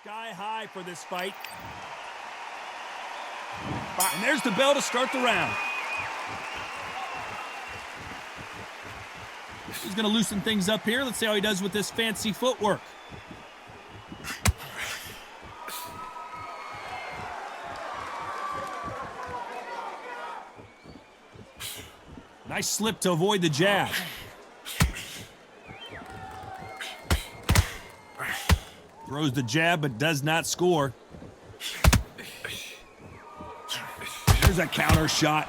sky high for this fight. And there's the bell to start the round. He's going to loosen things up here. Let's see how he does with this fancy footwork. Nice slip to avoid the jab. Throws the jab but does not score. There's a counter shot.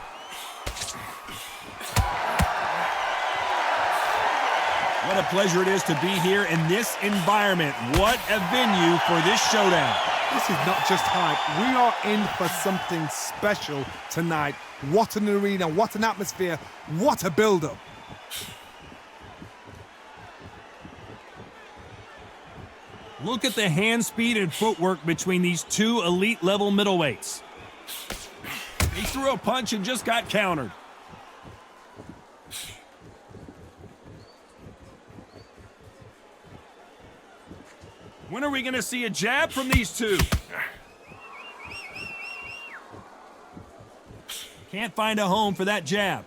What a pleasure it is to be here in this environment. What a venue for this showdown. This is not just hype. We are in for something special tonight. What an arena, what an atmosphere, what a build-up. Look at the hand speed and footwork between these two elite-level middleweights. He threw a punch and just got countered. When are we going to see a jab from these two? Can't find a home for that jab.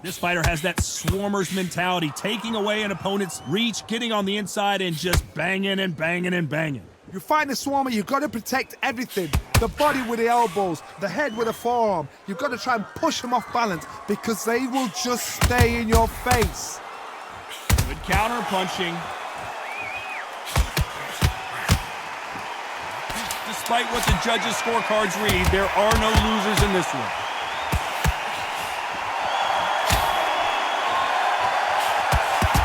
This fighter has that swarmer's mentality, taking away an opponent's reach, getting on the inside, and just banging and banging and banging. You find a swarmer, you've got to protect everything. The body with the elbows, the head with the forearm. You've got to try and push them off balance because they will just stay in your face. Good counter punching. Despite what the judges' scorecards read, there are no losers in this one.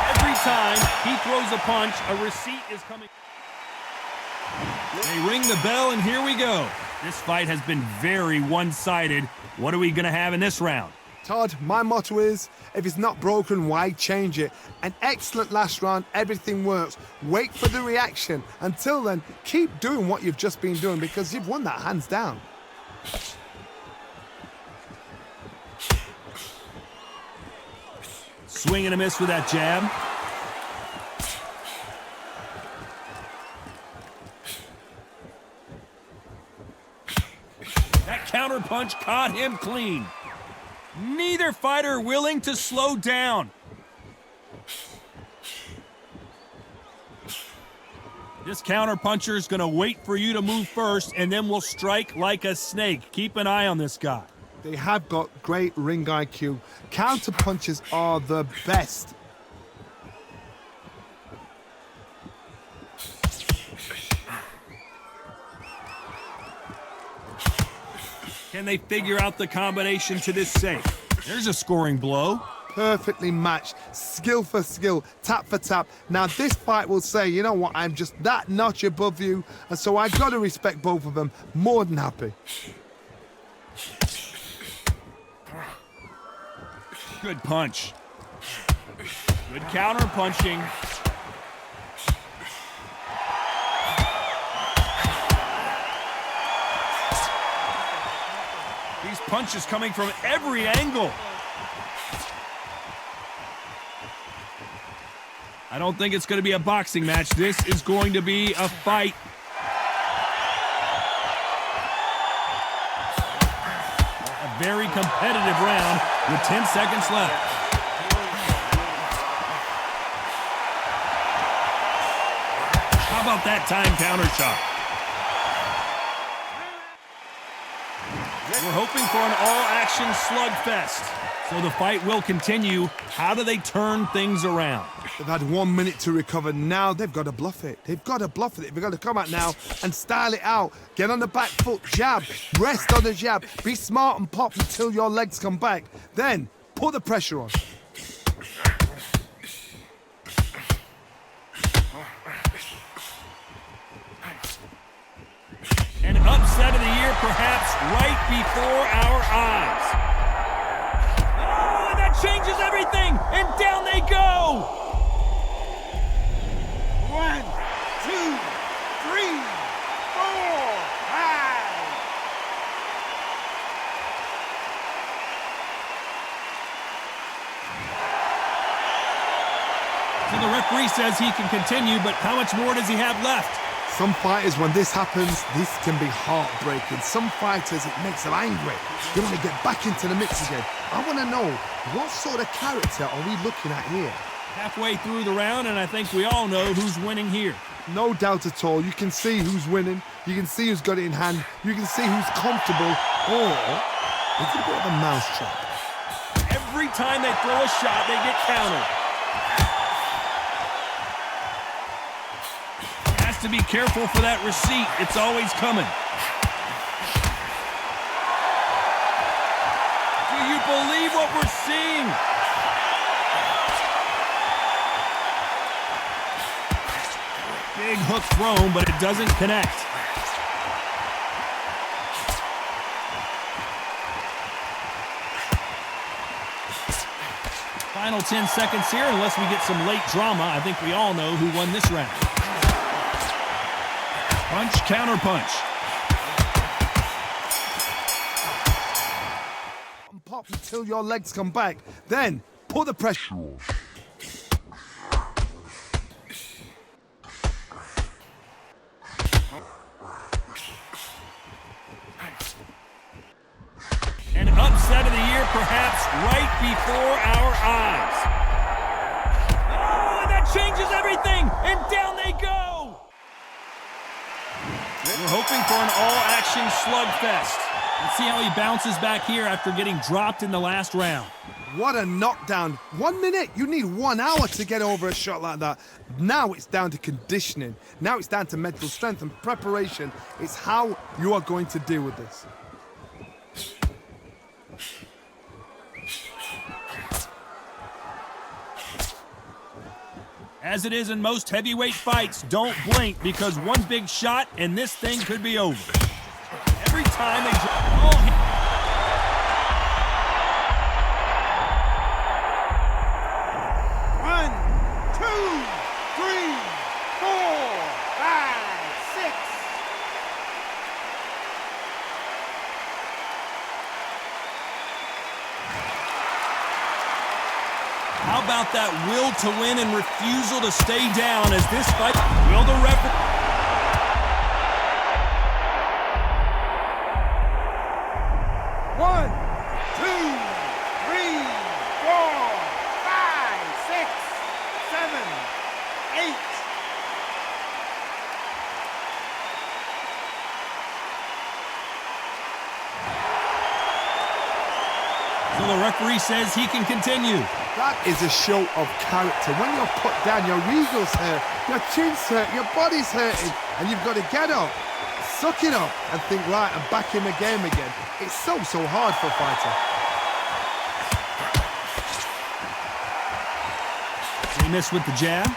Every time he throws a punch, a receipt is coming. They ring the bell, and here we go. This fight has been very one-sided. What are we going to have in this round? Todd, my motto is, if it's not broken, why change it? An excellent last round, everything works. Wait for the reaction. Until then, keep doing what you've just been doing because you've won that hands down. Swing and a miss with that jab. That counter punch caught him clean. Neither fighter willing to slow down. This counter puncher is going to wait for you to move first and then will strike like a snake. Keep an eye on this guy. They have got great ring IQ. Counter punches are the best. Can they figure out the combination to this safe? There's a scoring blow. Perfectly matched, skill for skill, tap for tap. Now this fight will say, you know what, I'm just that notch above you, and so I've got to respect both of them. More than happy. Good punch. Good counter punching. These punches coming from every angle. I don't think it's going to be a boxing match. This is going to be a fight. A very competitive round with 10 seconds left. How about that time counter shot? We're hoping for an all-action slugfest. So the fight will continue. How do they turn things around? They've had 1 minute to recover. Now they've got to bluff it. They've got to bluff it. They've got to come out now and style it out. Get on the back foot, jab, rest on the jab. Be smart and pop until your legs come back. Then put the pressure on. An upset of the year, perhaps right before our eyes. Oh, and that changes everything, and down they go. 1, 2, 3, 4, 5. So the referee says he can continue, but how much more does he have left? Some fighters, when this happens, this can be heartbreaking. Some fighters, it makes them angry. They want to get back into the mix again. I want to know, what sort of character are we looking at here? Halfway through the round, and I think we all know who's winning here. No doubt at all. You can see who's winning. You can see who's got it in hand. You can see who's comfortable. Or it's a bit of a mousetrap. Every time they throw a shot, they get countered. Has to be careful for that receipt. It's always coming. Do you believe what we're seeing? Big hook thrown, but it doesn't connect. Final 10 seconds here, unless we get some late drama. I think we all know who won this round. Punch, counter punch. Pop until your legs come back. Then put the pressure on. An upset of the year, perhaps right before our eyes. Oh, and that changes everything! And down they go! We're hoping for an all-action slugfest. Let's see how he bounces back here after getting dropped in the last round. What a knockdown. 1 minute. You need 1 hour to get over a shot like that. Now it's down to conditioning. Now it's down to mental strength and preparation. It's how you are going to deal with this. As it is in most heavyweight fights, don't blink, because one big shot and this thing could be over. Every time they One, two, three, 4, 5, 6. How about that will to win and refusal to stay down as this fight? Will the referee? One, two, three, 4, 5, 6, 7, 8. So the referee says he can continue. That is a show of character. When you're put down, your eagles hurt, your chin's hurt, your body's hurting, and you've got to get up, suck it up, and think, right, I'm back in the game again. It's so hard for a fighter. He missed with the jab.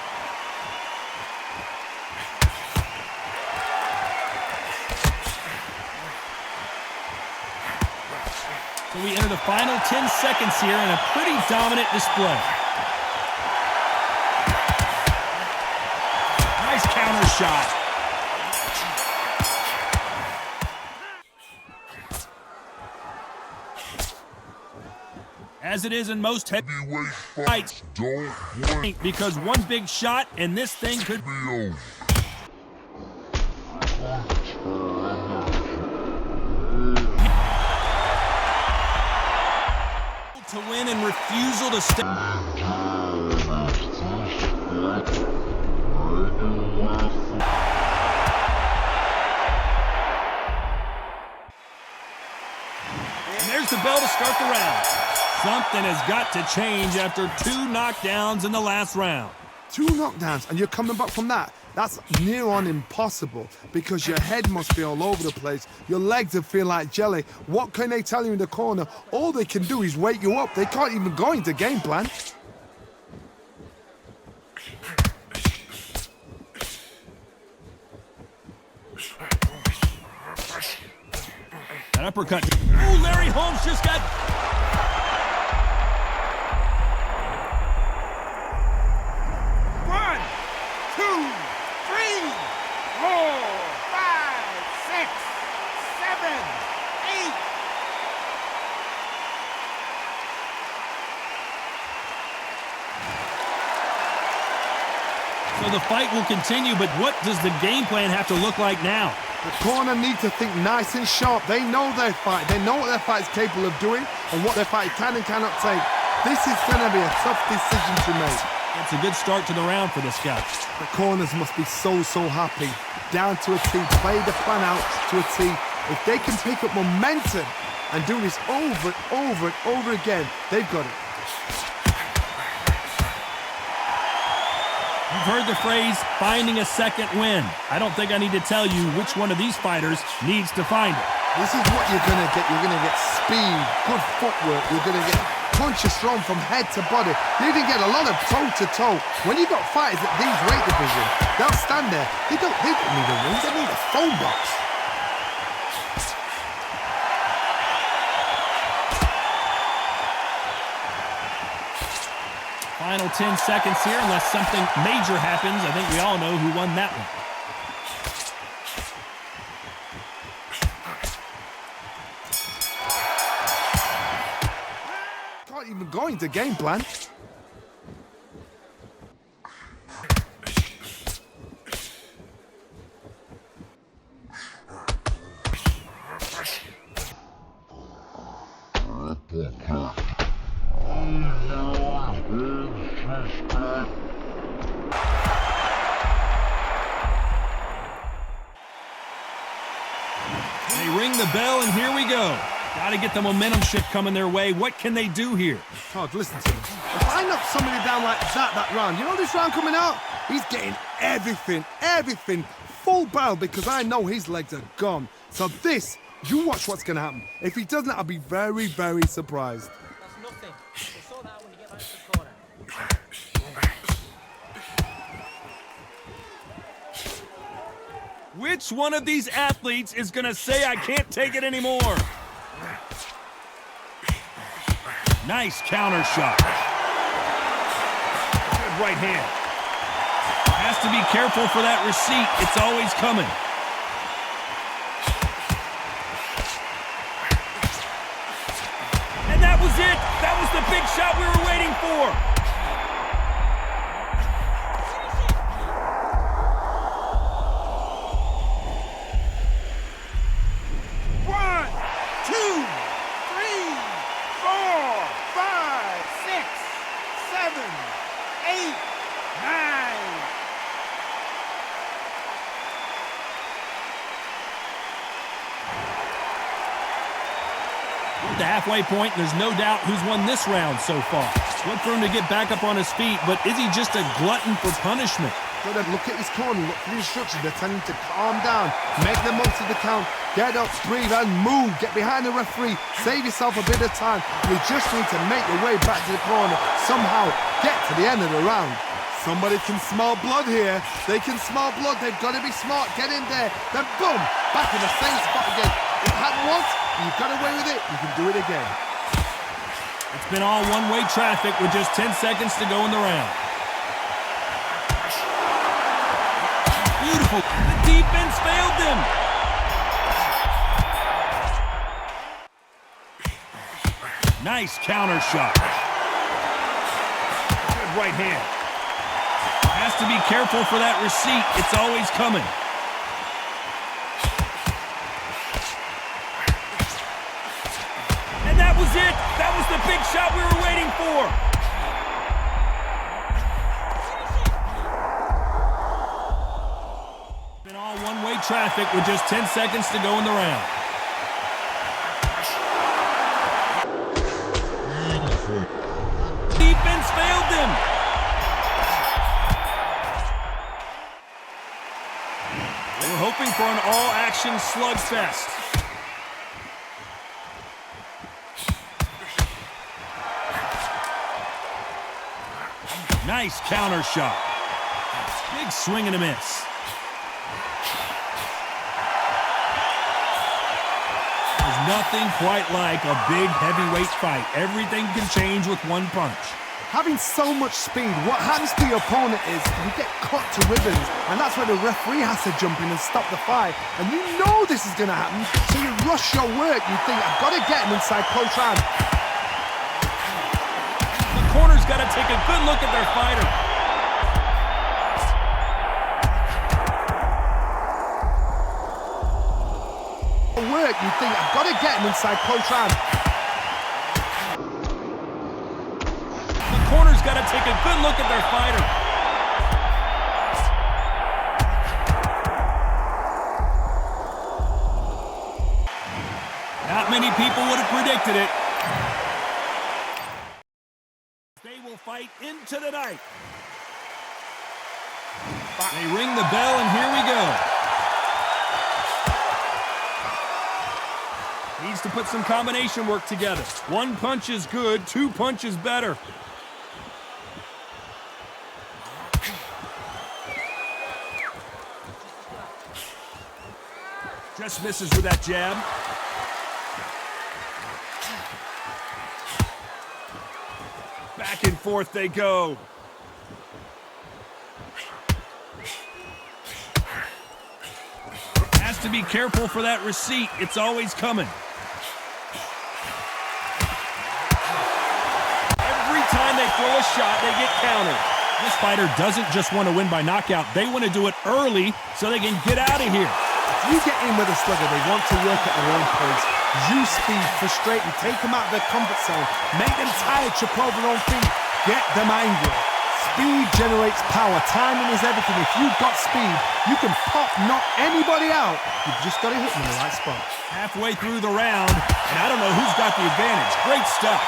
So we enter the final 10 seconds here in a pretty dominant display. Nice counter shot. As it is in most heavyweight fights, don't blink, because one big shot and this thing could be over. To win and refusal to stay. And there's the bell to start the round. Something has got to change after 2 knockdowns in the last round. 2 knockdowns, and you're coming back from that. That's near on impossible, because your head must be all over the place. Your legs will feel like jelly. What can they tell you in the corner? All they can do is wake you up. They can't even go into game plan. An uppercut. Oh, Larry Holmes just got... One, two, 3, 4, 5, 6, 7, 8. So the fight will continue, but what does the game plan have to look like now? The corner need to think nice and sharp. They know their fight. They know what their fight is capable of doing and what their fight can and cannot take. This is going to be a tough decision to make. It's a good start to the round for this guy. The corners must be so happy. Down to a T, play the plan out to a T. If they can pick up momentum and do this over and over and over again, they've got it. You've heard the phrase, finding a second win. I don't think I need to tell you which one of these fighters needs to find it. This is what you're going to get. You're going to get speed, good footwork. You're going to get punches thrown from head to body. You're going to get a lot of toe-to-toe. When you've got fighters at these weight divisions, they'll stand there. They don't need a ring. They need a phone box. Final 10 seconds here, unless something major happens. I think we all know who won that one. Can't even go into game plan. They ring the bell, and here we go. Got to get the momentum shift coming their way. What can they do here? Todd, listen to me. If I knock somebody down like that round, you know this round coming out? He's getting everything, full barrel, because I know his legs are gone. So this, you watch what's going to happen. If he doesn't, I'll be very, very surprised. That's nothing. We'll sort that out when you get back to the corner. Which one of these athletes is going to say, I can't take it anymore? Nice counter shot. Good right hand. Has to be careful for that receipt. It's always coming. And that was it. That was the big shot we were waiting for. The halfway point, there's no doubt who's won this round so far. Good for him to get back up on his feet, but is he just a glutton for punishment? Look at his corner, look for the instructions. They're telling him to calm down, make the most of the count, get up, breathe, and move. Get behind the referee, save yourself a bit of time. You just need to make your way back to the corner, somehow get to the end of the round. Somebody can smell blood here. They can smell blood. They've got to be smart. Get in there. Then boom, back in the same spot again. If it happened once, you've got away with it. You can do it again. It's been all one-way traffic with just 10 seconds to go in the round. Beautiful. The defense failed them. Nice counter shot. Good right hand. Has to be careful for that receipt. It's always coming. And that was it. That was the big shot we were waiting for. Been all one-way traffic with just 10 seconds to go in the round. Defense failed them. We're hoping for an all-action slugfest. Nice counter shot. Big swing and a miss. There's nothing quite like a big heavyweight fight. Everything can change with one punch. Having so much speed, what happens to your opponent is you get cut to ribbons, and that's where the referee has to jump in and stop the fight. And you know this is going to happen, so you rush your work. You think, I've got to get him inside close round. The corner's got to take a good look at their fighter. to work. You think, I've got to get him inside close round. The corner's got to take a good look at their fighter. Not many people would have predicted it. They will fight into the night. They ring the bell, and here we go. Needs to put some combination work together. One punch is good, two punches better. Just misses with that jab. Back and forth they go. Has to be careful for that receipt. It's always coming. Every time they throw a shot, they get countered. This fighter doesn't just want to win by knockout. They want to do it early so they can get out of here. If you get in with a slugger, they want to work at their own pace. Use speed, frustrate them, take them out of their comfort zone, make them tired, trip over their own feet, get them angry. Speed generates power. Timing is everything. If you've got speed, you can knock anybody out. You've just got to hit them in the right spot. Halfway through the round, and I don't know who's got the advantage. Great stuff.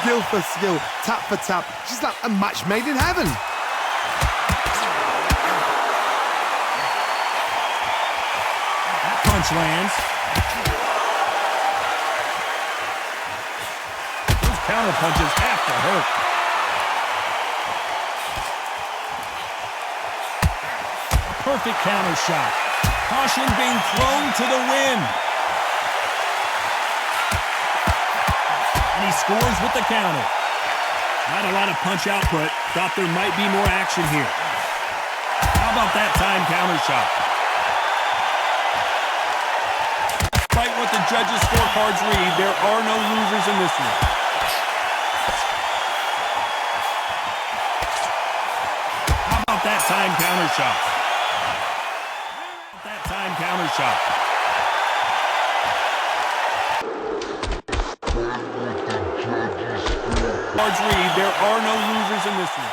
Skill for skill, tap for tap. She's like a match made in heaven. That punch lands. Those counter punches have to hurt. Perfect counter shot. Caution being thrown to the wind. And he scores with the counter. Not a lot of punch output. Thought there might be more action here. How about that time counter shot? Despite what the judges' scorecards read, there are no losers in this one. How about that time counter shot? Time counter shot. Cards read, there are no losers in this one.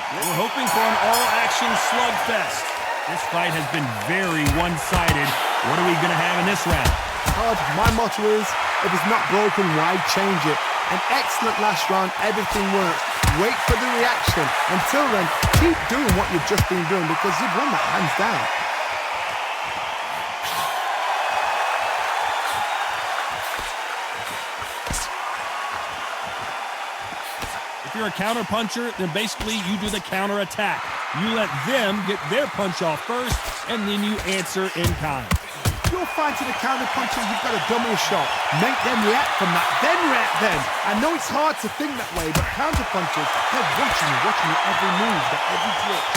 We're hoping for an all-action slugfest. This fight has been very one-sided. What are we going to have in this round? Todd, my motto is, if it's not broken, why change it? An excellent last round, everything works. Wait for the reaction. Until then, keep doing what you've just been doing because you've won that hands down. If you're a counter puncher, then basically you do the counter attack. You let them get their punch off first, and then you answer in kind. If you're fighting a counter puncher, you've got to dummy a shot. Make them react from that, then react then. I know it's hard to think that way, but counter punchers, they're watching you every move, every twitch.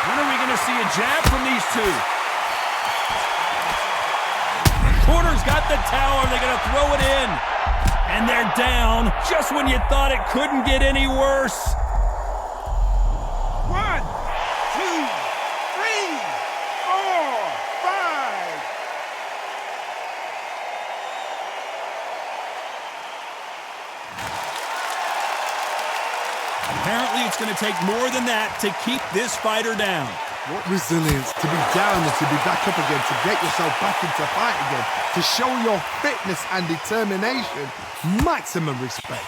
When are we going to see a jab from these two? The corner's got the tower. They're going to throw it in. And they're down just when you thought it couldn't get any worse. 1, 2, 3, 4, 5. Apparently, it's going to take more than that to keep this fighter down. What resilience to be down and to be back up again, to get yourself back into fight again, to show your fitness and determination. Maximum respect.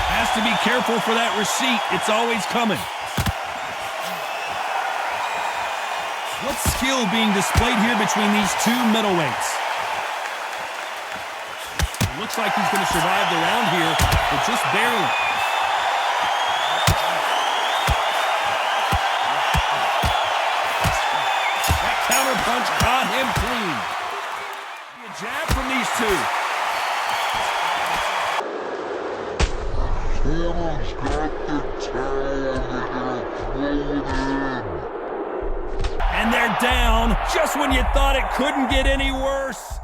Has to be careful for that receipt. It's always coming. What skill being displayed here between these two middleweights? It looks like he's going to survive the round here, but just barely. That counter punch caught him clean. A jab from these two. Corner's got the towel, they're gonna throw it in. And they're down just when you thought it couldn't get any worse.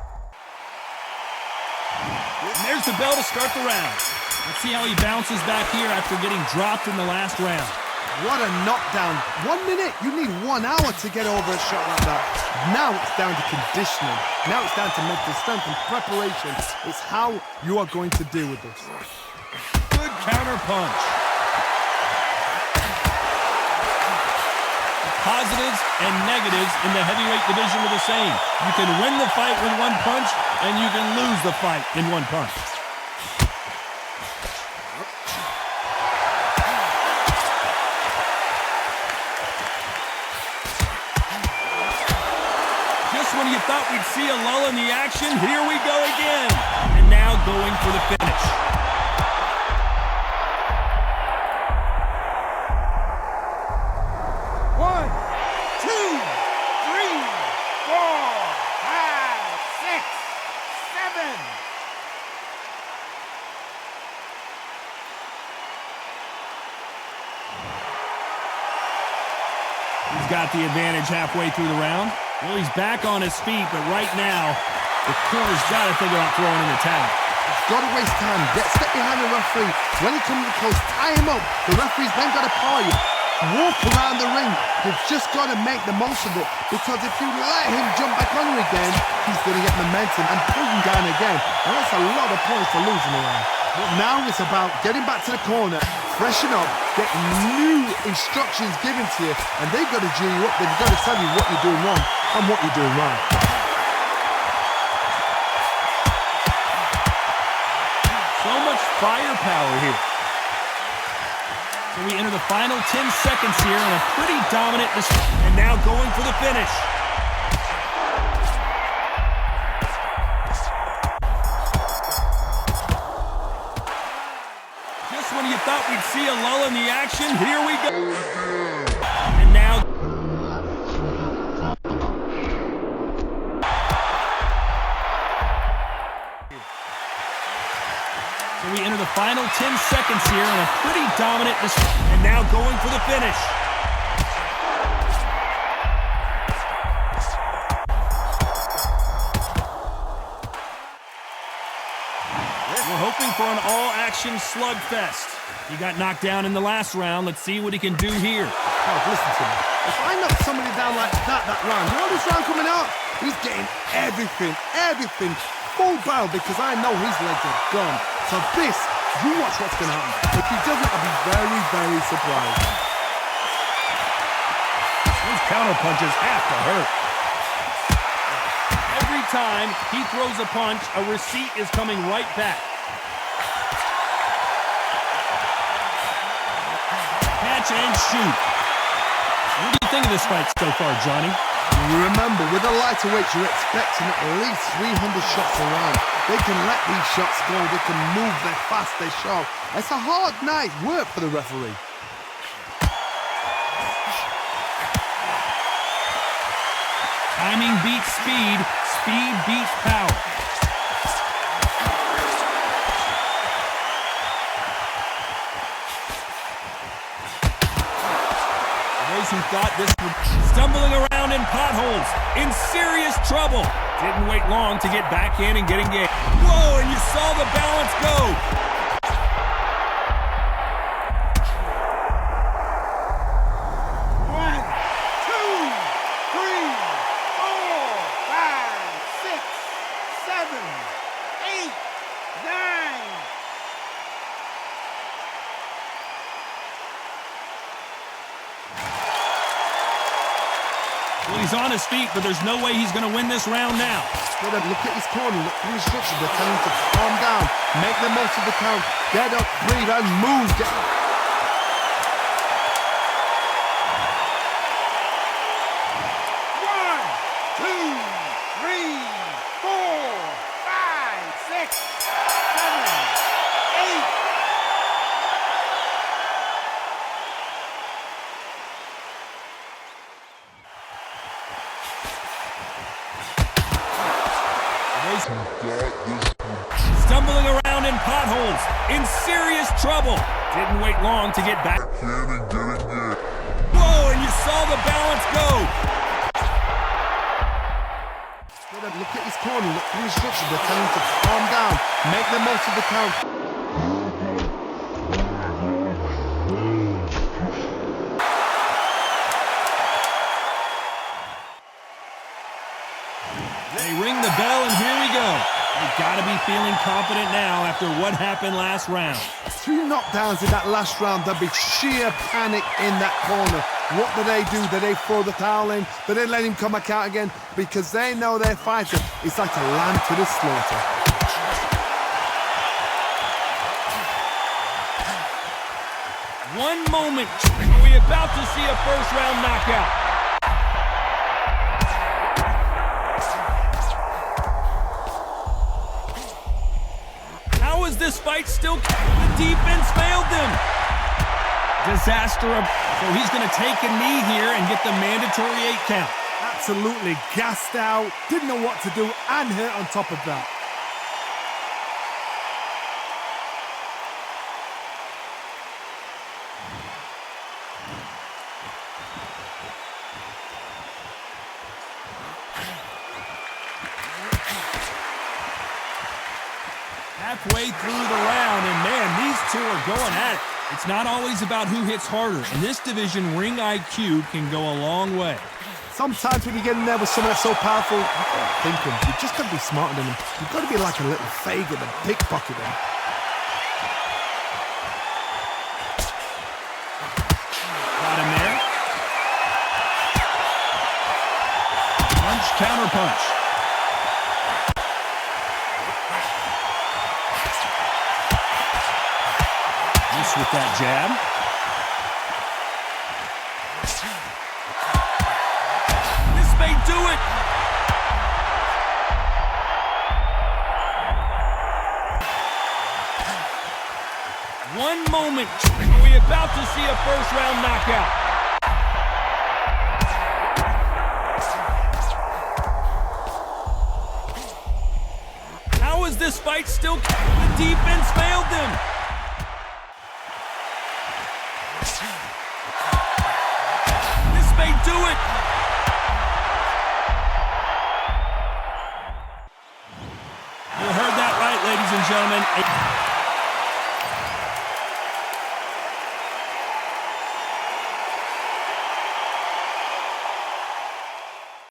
And they're There's the bell to start the round. Let's see how he bounces back here after getting dropped in the last round. What a knockdown. 1 minute, you need 1 hour to get over a shot like that. Now it's down to conditioning. Now it's down to mental strength and preparation. It's how you are going to deal with this. Good counter punch. Positives and negatives in the heavyweight division are the same. You can win the fight with 1 punch, and you can lose the fight in 1 punch. Just when you thought we'd see a lull in the action, here we go again. And now going for the finish. He's got the advantage halfway through the round. Well, he's back on his feet, but right now, the corner's got to think about throwing in the towel. Got to waste time. Step behind the referee. When he comes close, tie him up. The referee's then got to paw you. Walk around the ring. You've just got to make the most of it, because if you let him jump back on you again, he's going to get momentum and pull you down again. And that's a lot of points to lose in the round. But now it's about getting back to the corner, freshen up, get new instructions given to you, and they've got to gee you up. They've got to tell you what you're doing wrong and what you're doing right. So much firepower here. So we enter the final 10 seconds here in a pretty dominant display. And now going for the finish. Just when you thought we'd see a lull in the action, here we go. And now... So we enter the final 10 seconds here in a pretty dominant display. And now going for the finish. We're hoping for an all-action slugfest. He got knocked down in the last round. Let's see what he can do here. Oh, listen to me. If I knock somebody down like that round, you know this round coming out? He's getting everything full barrel, because I know his legs are gone. So this, you watch what's going to happen. If he doesn't, I'll be very, very surprised. Those counter punches have to hurt. Every time he throws a punch, a receipt is coming right back. Catch and shoot. What do you think of this fight so far, Johnny? Remember, with the lighterweights, you're expecting at least 300 shots a round. They can let these shots go. They can move. They're fast. They're sharp. It's a hard night's work for the referee. Timing beats speed. Speed beats power. Those who thought this would stumbling around in potholes, in serious trouble. Didn't wait long to get back in and get engaged. Whoa, and you saw the balance go. Well, he's on his feet, but there's no way he's going to win this round now. Look at his corner. Look at the instructions. They're telling him to calm down, make the most of the count, get up, breathe, and move. Stumbling around in potholes, in serious trouble. Didn't wait long to get back. Whoa, and you saw the balance go. Look at his corner, look for instructions. They're telling him to calm down, make the most of the count. They ring the bell, and here we go. You've got to be feeling confident now after what happened last round. 2 knockdowns in that last round. There'd be sheer panic in that corner. What do? Do they throw the towel in? Do they let him come back out again? Because they know their fighter is like a lamb to the slaughter. One moment. Are we about to see a first-round knockout? How is this fight still? The defense failed them. Disaster. So he's going to take a knee here and get the mandatory 8 count. Absolutely gassed out, didn't know what to do, and hurt on top of that. Halfway through the round, and man, these two are going at it. It's not always about who hits harder. In this division, ring IQ can go a long way. Sometimes when you get in there with someone that's so powerful, you can't think him. You just got to be smarter than him. You've got to be like a little Fagin and pickpocket him. Got him there. Punch, counter punch. With that jab. This may do it. One moment. Are we about to see a first-round knockout? How is this fight still? The defense failed them. This may do it. You heard that right, ladies and gentlemen.